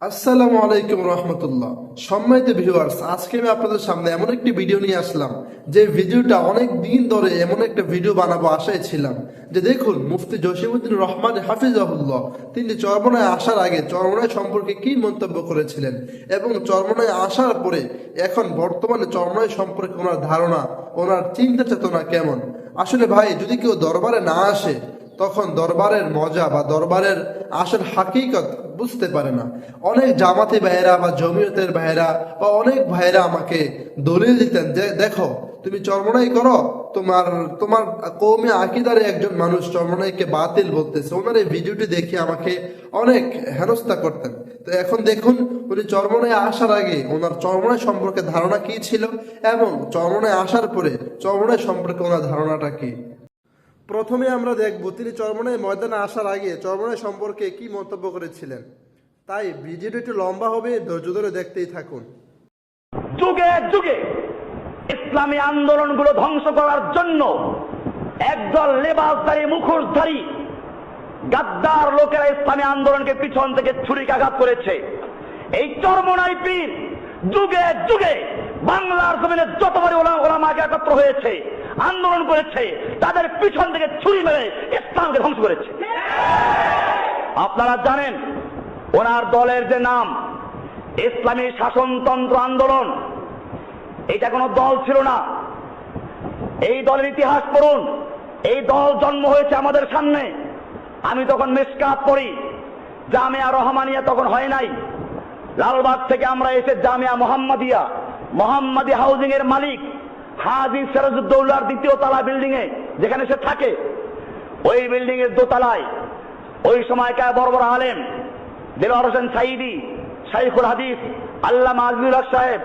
আসসালামু আলাইকুম রহমতুল্লাহ। সম্মানিত ভিউয়ার্স, আজকে আমি আপনাদের সামনে এমন একটি ভিডিও নিয়ে আসলাম যে ভিডিওটা অনেক দিন ধরে এমন একটা ভিডিও বানাবো আশায় ছিলাম। যে দেখুন, মুফতি জসিমউদ্দিন রহমান হাফিজাহুল্লাহ তিনি চরমনায় আসার আগে চরমনায় সম্পর্কে কি মন্তব্য করেছিলেন এবং চরমনায় আসার পরে এখন বর্তমানে চরমনায় সম্পর্কে ওনার ধারণা, ওনার চিন্তা চেতনা কেমন। আসলে ভাই, যদি কেউ দরবারে না আসে তখন দরবারের মজা বা দরবারের আসল হাকিকত বুঝতে পারে না। অনেক জামাতি ভাইয়েরা বা জমিয়তের ভাইয়েরা বা অনেক ভাইয়েরা আমাকে দলিল দিতেন যে দেখো, তুমি চরমনাই করো, তোমার তোমার কৌমি আকিদারে একজন মানুষ চরমনাইকে বাতিল বলতেছে। ওনার এই ভিডিওটি দেখে আমাকে অনেক হেনস্থা করতেন। তো এখন দেখুন, উনি চরমনায় আসার আগে ওনার চরমনাই সম্পর্কে ধারণা কি ছিল এবং চরমনায় আসার পরে চরমনাই সম্পর্কে ওনার ধারণাটা কি। প্রথমে আমরা দেখব তিনি চরমনাই ময়দানে আসার আগে চরমনাই সম্পর্কে কি মন্তব্য করেছিলেন। তাই ভিডিওটি একটু লম্বা হবে, ধৈর্য ধরে দেখতেই থাকুন। যুগে যুগে ইসলামী আন্দোলনগুলো ধ্বংস করার জন্য একদল লেবাসধারী মুখোশধারী গাদ্দার লোকেরা ইসলামী আন্দোলনকে পিছন থেকে ছুরিকাঘাত করেছে। এই চরমনাই পীর যুগে যুগে বাংলার জমিনে যতবারই ওলামাকে একত্র হয়েছে, আন্দোলন করেছে, তাদের পিছন থেকে ছুরি মেরে ইসলামকে ধ্বংস করেছে। আপনারা জানেন ওনার দলের যে নাম ইসলামী শাসনতন্ত্র আন্দোলন, এটা কোনো দল ছিল না। এই দলের ইতিহাস পড়ুন। এই দল জন্ম হয়েছে আমাদের সামনে। আমি তখন মিশকাত পড়ি, জামিয়া রহমানিয়া তখন হয় নাই। লালবাগ থেকে আমরা এসে জামিয়া মোহাম্মদী হাউজিং এর মালিক হাজী সিরাজউদ্দৌলার দ্বিতীয় তলা বিল্ডিং এ যেখানে সে থাকে, ওই বিল্ডিং এর দোতলায় ওই সময়কার বড় বড় আলেম দেলোয়ার হোসেন সাইদি, শাইখুল হাদিস আল্লামা আজিজুল হক সাহেব,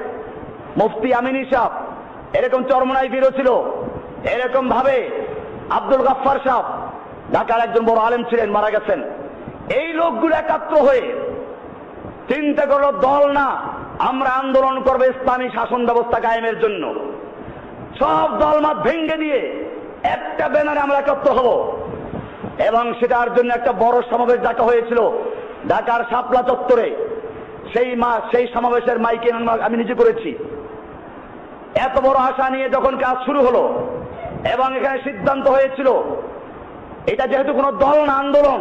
মুফতি আমিনী সাহেব, এরকম চরমনাই পীরও ছিল। এরকম ভাবে আব্দুল গাফফার সাহেব ঢাকার একজন বড় আলেম ছিলেন, মারা গেছেন। এই লোকগুলো একাত্র হয়ে চিন্তা করলো, দল না, আমরা আন্দোলন করবো ইসলামী শাসন ব্যবস্থা কায়েমের জন্য। সব দলমত ভেঙ্গে দিয়ে একটা ব্যানারে আমরা একত্র হব এবং সেটার জন্য একটা বড় সমাবেশ ডাকা হয়েছিল ঢাকার শাপলা চত্বরে। সেই সমাবেশের মাইকে আমি নিজে করেছি। এত বড় আশা নিয়ে যখন কাজ শুরু হলো এবং এখানে সিদ্ধান্ত হয়েছিল এটা যেহেতু কোনো দল না, আন্দোলন,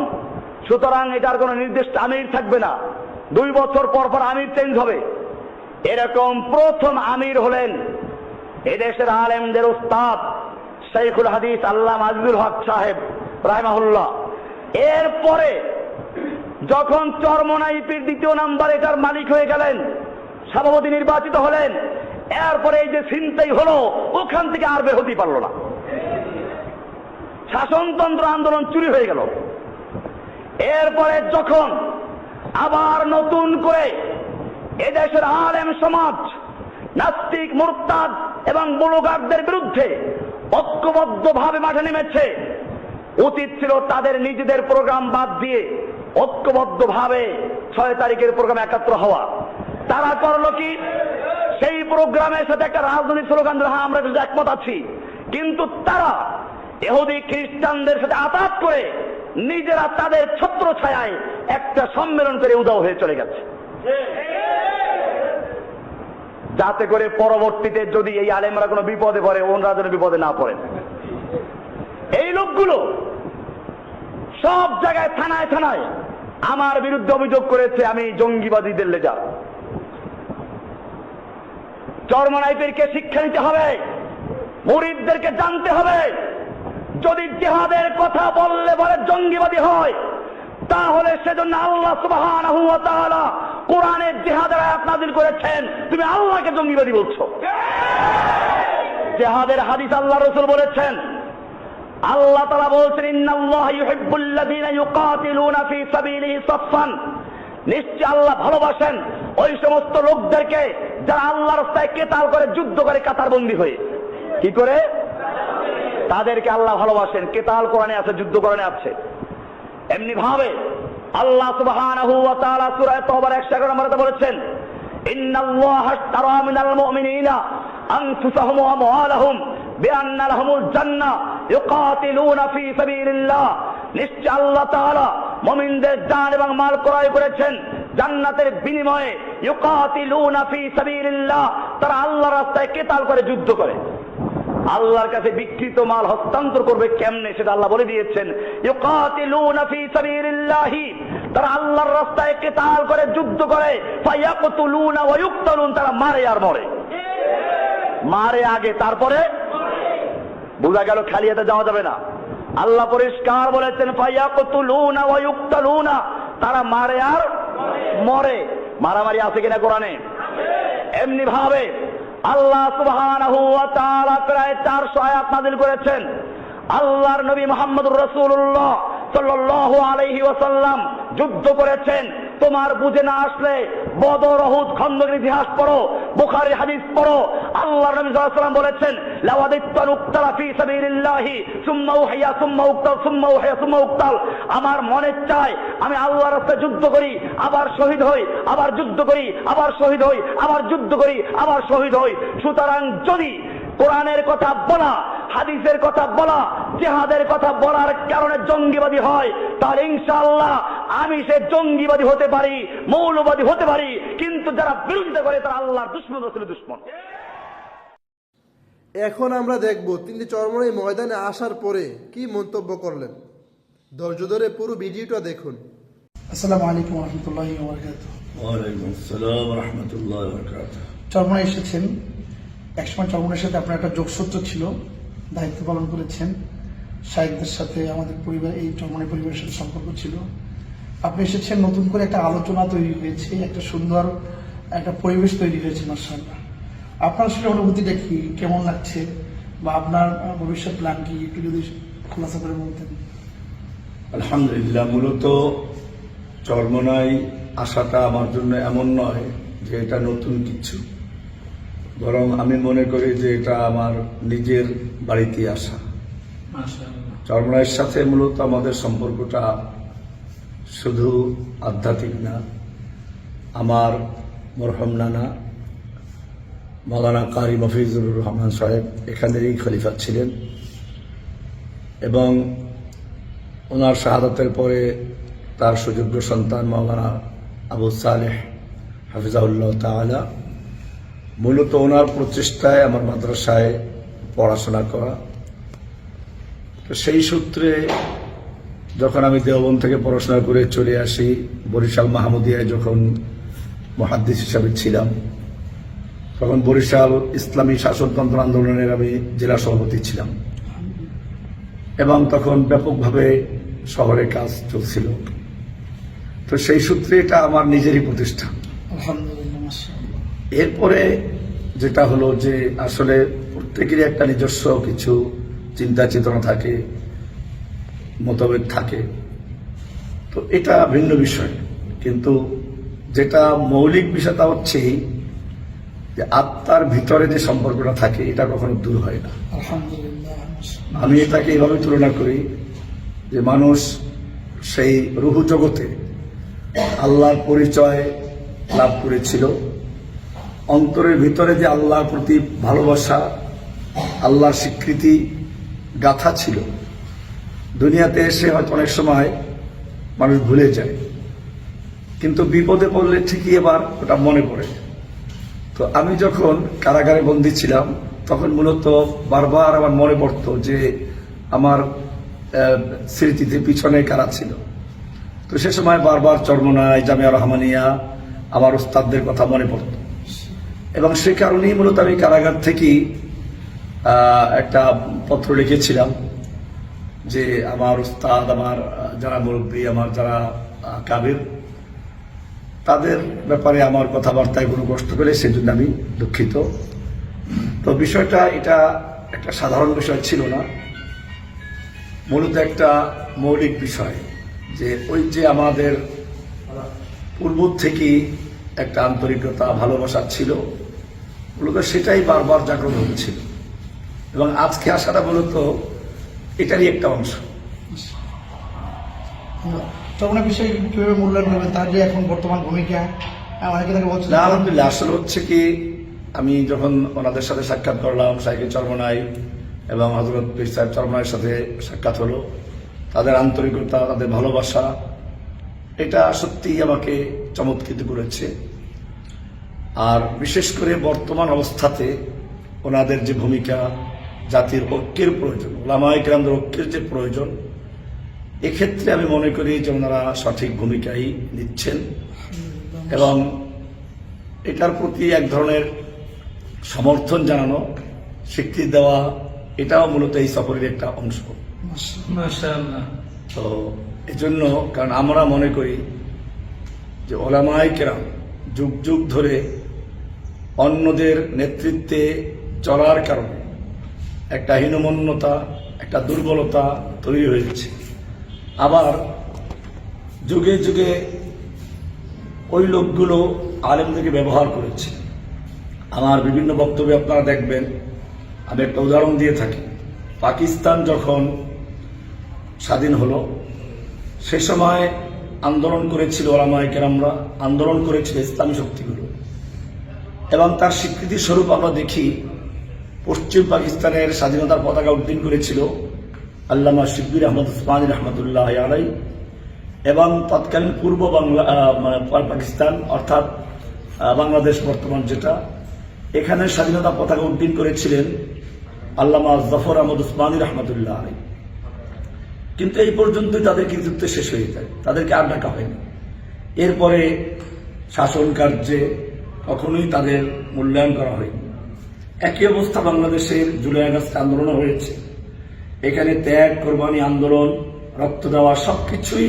সুতরাং এটার কোনো নির্দিষ্ট আমির থাকবে না, 2 বছর পর পর আমির চেঞ্জ হবে। এরকম প্রথম আমির হলেন এদেশের আলেমদের উস্তাদ শাইখুল হাদিস আল্লামা আজিজুল হক সাহেব রাহিমাহুল্লাহ। এরপরে যখন চরমনাই পীর দ্বিতীয় নাম্বার এটার মালিক হয়ে গেলেন, সভাপতি নির্বাচিত হলেন, এরপরে এই যে ছিনতাই হলো, ওখান থেকে আর বের হতেই পারলো না। শাসনতন্ত্র আন্দোলন চুরি হয়ে গেল। এরপরে যখন আবার নতুন করে এদেশের আলেম সমাজ নাস্তিক, মুরতাদ এবং বুলগারদের বিরুদ্ধে ঐক্যবদ্ধভাবে মাঠে নেমেছে, উচিত ছিল তাদের নিজেদের প্রোগ্রাম বাদ দিয়ে ঐক্যবদ্ধভাবে 6 তারিখের প্রোগ্রামে একাত্র হওয়া। তারা করলো কি, সেই প্রোগ্রামের সাথে একটা রাজনৈতিক স্লোগান দিল, হ্যাঁ আমরা কিন্তু একমত আছি, কিন্তু তারা ইহুদি খ্রিস্টানদের সাথে আতাত করে নিজেরা তাদের ছত্র ছায়ায় একটা সম্মেলন করে উধাও হয়ে চলে গেছে, যাতে করে পরবর্তীতে যদি এই আলেমরা কোনো বিপদে পড়ে, ওনারা যেন বিপদে না পড়েন। এই লোকগুলো সব জায়গায় থানায় থানায় আমার বিরুদ্ধে অভিযোগ করেছে আমি জঙ্গিবাদীদের লেজা। চরমনাই পীরকে শিক্ষা নিতে হবে, মুরিদদেরকে জানতে হবে, যদি জিহাদের কথা বললে বলে জঙ্গিবাদী হয়, তাহলে সেজন্য আল্লাহ সুবহানাহু ওয়া তাআলা কোরআনের জিহাদের আয়াত নাযিল করেছেন, তুমি আল্লাহকে জঙ্গিবাদী বলছো। জিহাদের হাদিস আল্লাহ রাসূল বলেছেন, আল্লাহ তাআলা বলছেন, ইন্নাল্লাহা ইউহিব্বুল্লাযীনা ইউকাতিলুনা ফী সাবিলিহি সাফফান, নিশ্চয় আল্লাহ ভালোবাসেন ওই সমস্ত লোকদেরকে যারা আল্লাহর রাস্তায় কিতাল করে, যুদ্ধ করে কাতারবন্দী হয়ে। কি করে? তাদেরকে আল্লাহ ভালোবাসেন। কিতাল কোরআনে আছে, যুদ্ধ কোরআনে আছে। এমনি ভাবে আল্লাহ সুবহানাহু ওয়া তাআলা সূরা তাওবার 111 নম্বরে বলেছেন, ইন্নাল্লাহা আশতারা মিনাল মুমিনিনা আনফুসাহুম ওয়া আমওয়ালাহুম বিআন্না লাহুমুল জান্নাহ ইউকাতিলুনা ফী সাবিলিল্লাহ, নিশ্চয় আল্লাহ তাআলা মুমিনদের জান এবং মাল ক্রয় করেছেন জান্নাতের বিনিময়ে ইউকাতিলুনা ফি সাবিলিল্লাহ, তারা আল্লাহর রাস্তায় কেতাল করে, যুদ্ধ করে। আল্লাহর কাছে বিকৃত মাল হস্তান্তর করবে কেমনে সেটা আল্লাহ বলে দিয়েছেন। ইউকাতিলুনা ফি সাবিলিল্লাহি, তারা আল্লাহর রাস্তায় কেতাল করে, যুদ্ধ করে। ফায়াকতুলুনা ওয়া ইউকতালুন, তারা মারে আর মরে। মারে আগে, তারপরে বোঝা গেল খালি হাতে যাওয়া যাবে না। আল্লাহ পরিষ্কার বলেছেন ফায়াকতুলুনা ওয়া ইউকতালুনা, তারা মারে আর মরে। মারামারি আছে কিনা কোরআনে? এমনি ভাবে আল্লাহ সুবহানাহু ওয়া তাআলা প্রায় 400 আয়াত নাযিল করেছেন। আল্লাহর নবী মুহাম্মদুর রাসূলুল্লাহ সাল্লাল্লাহু আলাইহি ওয়াসাল্লাম যুদ্ধ করেছেন। তোমার বুঝে না আসলে বদর, উহুদ, খন্দকের ইতিহাস পড়ো, বুখারীর হাদিস পড়ো। আল্লাহর নবী সাল্লাল্লাহু আলাইহি ওয়াসাল্লাম বলেছেন লাওয়াদিত্তু উক্তালা ফি সাবিলিল্লাহি সুম্মা উহিয়া সুম্মা উক্তাল সুম্মা উহিয়া সুম্মা উক্তাল, আমার মনে চায় আমি আল্লাহর রাস্তায় যুদ্ধ করি, আবার শহীদ হই, আবার যুদ্ধ করি, আবার শহীদ হই, আবার যুদ্ধ করি, আবার শহীদ হই। সুতরাং যদি কোরআনের কথা বলা, হাদিসের কথা বলা, জিহাদের কথা বলার কারণে জঙ্গিবাদী হয়, তাহলে ইনশাআল্লাহ আমি সে জঙ্গিবাদী হতে পারি, মৌলবাদী হতে পারি, কিন্তু যারা বিরোধিতা করে তারা আল্লাহর দুশমন, রাসূলের দুশমন। এখন আমরা দেখব তিনি চরমনাই ময়দানে আসার পরে কি মন্তব্য করলেন। ধৈর্য ধরে পুরো ভিডিওটা দেখুন। আসসালামু আলাইকুম ওয়া রাহমাতুল্লাহি ওয়া বারাকাতুহু। ওয়া আলাইকুম আসসালাম ওয়া রাহমাতুল্লাহি ওয়া বারাকাতুহু। চরমনায় এসেছেন, একসময় চরমনার সাথে আপনার একটা যোগসূত্র ছিল, দায়িত্ব পালন করেছেন। শায়েখদের সাথে আমাদের পরিবার, এই চরমনাই পরিবারের সাথে সম্পর্ক ছিল। আপনি এসেছেন, নতুন করে একটা আলোচনা তৈরি হয়েছে, একটা সুন্দর একটা পরিবেশ তৈরি হয়েছে মাশাআল্লাহ। আপনার সেটা অনুভূতিটা কি, কেমন লাগছে, বা আপনার ভবিষ্যৎ প্ল্যান কি, একটু যদি খোলাসা করে বলতেন। আলহামদুলিল্লাহ, মূলত চরমনাই আসাটা আমার জন্য এমন নয় যে এটা নতুন কিছু, বরং আমি মনে করি যে এটা আমার নিজের বাড়িতে আসা। চরমনাইয়ের সাথে মূলত আমাদের সম্পর্কটা শুধু আধ্যাত্মিক না, আমার মরহুম নানা মাওলানা কারি মফিজুর রহমান সাহেব এখানেরই খলিফা ছিলেন, এবং ওনার শাহাদাতের পরে তার সুযোগ্য সন্তান মাওলানা আবু সালেহ হাফিজাহুল্লাহ তাআলা, মূলত ওনার প্রচেষ্টায় আমার মাদ্রাসায় পড়াশোনা করা। তো সেই সূত্রে যখন আমি দেওবন্দ থেকে পড়াশোনা করে চলে আসি, বরিশাল মাহমুদিয়ায় যখন মুহাদ্দিস হিসাবে ছিলাম, তখন বরিশাল ইসলামী শাসনতন্ত্র আন্দোলনের আমি জেলা সভাপতি ছিলাম, এবং তখন ব্যাপকভাবে শহরে কাজ চলছিল। তো সেই সূত্রে এটা আমার নিজেরই প্রতিষ্ঠান। আলহামদুলিল্লাহ, মাশাআল্লাহ। এরপরে যেটা হলো যে আসলে প্রত্যেকেরই একটা নিজস্ব কিছু চিন্তা চেতনা থাকে, মতভেদ থাকে, তো এটা ভিন্ন বিষয়। কিন্তু যেটা মৌলিক বিষয়টা হচ্ছে যে আত্মার ভিতরে যে সম্পর্কটা থাকে এটা কখনো দূর হয় না। আলহামদুলিল্লাহ, মাশাআল্লাহ। আমি এটাকে এইভাবে তুলনা করি যে মানুষ সেই রুহু জগতে আল্লাহর পরিচয় লাভ করেছিল, অন্তরের ভিতরে যে আল্লাহর প্রতি ভালোবাসা, আল্লাহর স্বীকৃতি গাথা ছিল, দুনিয়াতে এসে হয়তো অনেক সময় মানুষ ভুলে যায়, কিন্তু বিপদে পড়লে ঠিকই এবার ওটা মনে পড়ে। তো আমি যখন কারাগারে বন্দী ছিলাম, তখন মূলত বারবার আমার মনে পড়তো যে আমার স্মৃতিতে পিছনে কারা ছিল। তো সে সময় বারবার চরমনাই, জামিয়া রহমানিয়া, আমার উস্তাদদের কথা মনে পড়ত, এবং সে কারণেই মূলত আমি কারাগার থেকেই একটা পত্র লিখেছিলাম যে আমার উস্তাদ, আমার যারা মুরব্বী, আমার যারা কাবির, তাদের ব্যাপারে আমার কথাবার্তায় কোনো কষ্ট পেলে সেজন্য আমি দুঃখিত। তো বিষয়টা এটা একটা সাধারণ বিষয় ছিল না, মূলত একটা মৌলিক বিষয়, যে ওই যে আমাদের পূর্ব থেকেই একটা আন্তরিকতা, ভালোবাসা ছিল, মূলত সেটাই বারবার জাগ্রত হচ্ছিল, এবং আজকে আসাটা মূলত এটারই একটা অংশ। চরমনাই বিষয়ে কিভাবে মূল্যায়ন করবেন, তার যে এখন বর্তমান ভূমিকা, অনেকে তাকে বলছে। না, আলহামদুলিল্লাহ, আসলে হচ্ছে কি, আমি যখন ওনাদের সাথে সাক্ষাৎ করলাম, শাইখ চরমনাই এবং হযরত পীর সাহেব চরমনাইয়ের সাথে সাক্ষাৎ হলো, তাদের আন্তরিকতা, তাদের ভালোবাসা, এটা সত্যিই আমাকে চমৎকৃত করেছে। আর বিশেষ করে বর্তমান অবস্থাতে ওনাদের যে ভূমিকা, জাতির ঐক্যের প্রয়োজন, ওলামায়ে কেরামদের ঐক্যের যে প্রয়োজন, এক্ষেত্রে আমি মনে করি যে ওনারা সঠিক ভূমিকাই নিচ্ছেন এবং এটার প্রতি এক ধরনের সমর্থন জানানো, স্বীকৃতি দেওয়া, এটাও মূলত এই সফরের একটা অংশ। মাশাআল্লাহ। তো এজন্য, কারণ আমরা মনে করি যে ওলামায়ে কেরাম যুগ যুগ ধরে অন্যদের নেতৃত্বে চলার কারণে একটা হীনমন্যতা, একটা দুর্বলতা তৈরি হয়েছে। আবার যুগে যুগে ওই লোকগুলো আলেমদেরকে ব্যবহার করেছে। আমার বিভিন্ন বক্তব্যে আপনারা দেখবেন, আমি একটা উদাহরণ দিয়ে থাকি। পাকিস্তান যখন স্বাধীন হলো, সে সময় আন্দোলন করেছিল ওলামায়ে কেরামরা, আন্দোলন করেছিল ইসলামী শক্তিগুলো, এবং তার স্বীকৃতি স্বরূপ আমরা দেখি পশ্চিম পাকিস্তানের স্বাধীনতার পতাকা উড্ডীন করেছিল আল্লামা শিব্বির আহমদ উসমানী রহমতুল্লাহ আলাই, এবং তৎকালীন পূর্ব বাংলা পাকিস্তান অর্থাৎ বাংলাদেশ বর্তমান যেটা, এখানে স্বাধীনতা পতাকা উড্ডীন করেছিলেন আল্লামা জফর আহমদ উসমানী রহমতুল্লাহ আলাই। কিন্তু এই পর্যন্তই তাদের কৃতিত্ব শেষ হয়ে যায়, তাদেরকে আর ডাকা হয়নি। এরপরে শাসন কার্যে কখনোই তাদের মূল্যায়ন করা হয়নি। একই অবস্থা বাংলাদেশের জুলাই আগস্ট আন্দোলন হয়েছে। এখানে ত্যাগ, কোরবানি, আন্দোলন, রক্ত দেওয়া সবকিছুই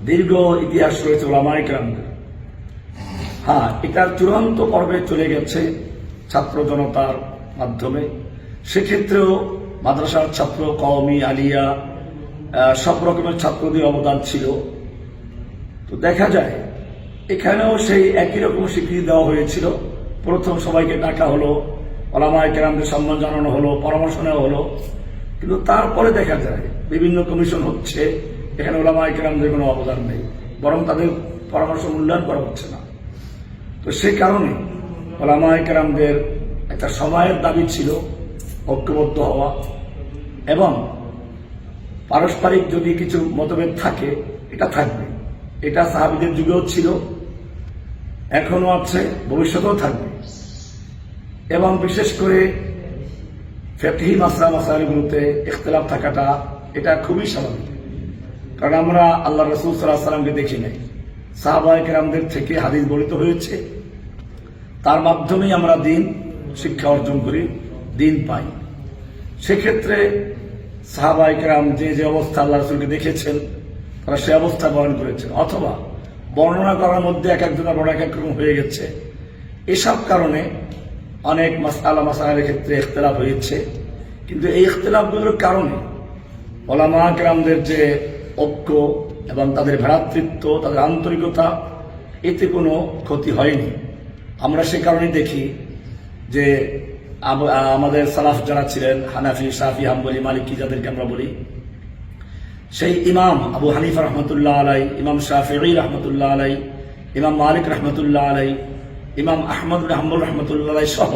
দীর্ঘ ইতিহাস রয়েছে ওলামায়ে কেরামদের। হ্যাঁ, এটার চূড়ান্ত পর্বে চলে গেছে ছাত্র জনতার মাধ্যমে। সেক্ষেত্রেও মাদ্রাসার ছাত্র, কওমি, আলিয়া, সব রকমের ছাত্রদের অবদান ছিল। তো দেখা যায় এখানেও সেই একই রকম স্বীকৃতি দেওয়া হয়েছিল। প্রথম সবাইকে ডাকা হলো, ওলামায়ে কেরামদের সম্মান জানানো হলো, পরামর্শ নেওয়া হলো। কিন্তু তারপরে দেখা যায় বিভিন্ন কমিশন হচ্ছে, এখানে ওলামায়ে কেরামদের কোনো অবদান নেই, বরং তাদের পরামর্শ মূল্যায়ন করা হচ্ছে না। তো সেই কারণে ওলামায়ে কেরামদের একটা সময়ের দাবি ছিল ঐক্যবদ্ধ হওয়া, এবং পারস্পরিক যদি কিছু মতভেদ থাকে এটা থাকবে। এটা সাহাবীদের যুগেও ছিল, এখনো আছে, ভবিষ্যতেও থাকবে। এবং বিশেষ করে ফিকহি মাসাইলগুলোতে ইখতিলাফ থাকাটা এটা খুবই স্বাভাবিক। কারণ আমরা আল্লাহ রাসূল সাল্লাল্লাহু আলাইহি ওয়াসাল্লামকে দেখি নাই, সাহাবায়ে কেরামদের থেকে হাদিস বর্ণিত হয়েছে, তার মাধ্যমেই আমরা দিন শিক্ষা অর্জন করি, দিন পাই। সেক্ষেত্রে সাহাবায়ে কেরাম যে যে অবস্থা আল্লাহ রাসূলকে দেখেছেন, তারা সে অবস্থা বর্ণনা করেছেন, অথবা বর্ণনা করার মধ্যে এক একজনের বড় এক এক রকম হয়ে গেছে। এসব কারণে অনেক মাসআলা মাসাইলের ক্ষেত্রে ইখতিলাফ হয়েছে। কিন্তু এই ইখতিলাফগুলোর কারণে ওলামায়ে কেরামদের যে ঐক্য এবং তাদের ভ্রাতৃত্ব, তাদের আন্তরিকতা, এতে কোনো ক্ষতি হয়নি। আমরা সে কারণে দেখি যে আমাদের সালাফ যারা ছিলেন, হানাফি, শাফি, হাম্বলি, মালিকি যাদেরকে আমরা বলি, সেই ইমাম আবু হানিফা রহমতুল্লাহ আলাই, ইমাম শাফিঈ রহমতুল্লাহ আলাই, ইমাম মালিক রহমতুল্লাহ আলাই, ইমাম আহমদ বিন হাম্বল রহমতুল্লাহ আলাই সহ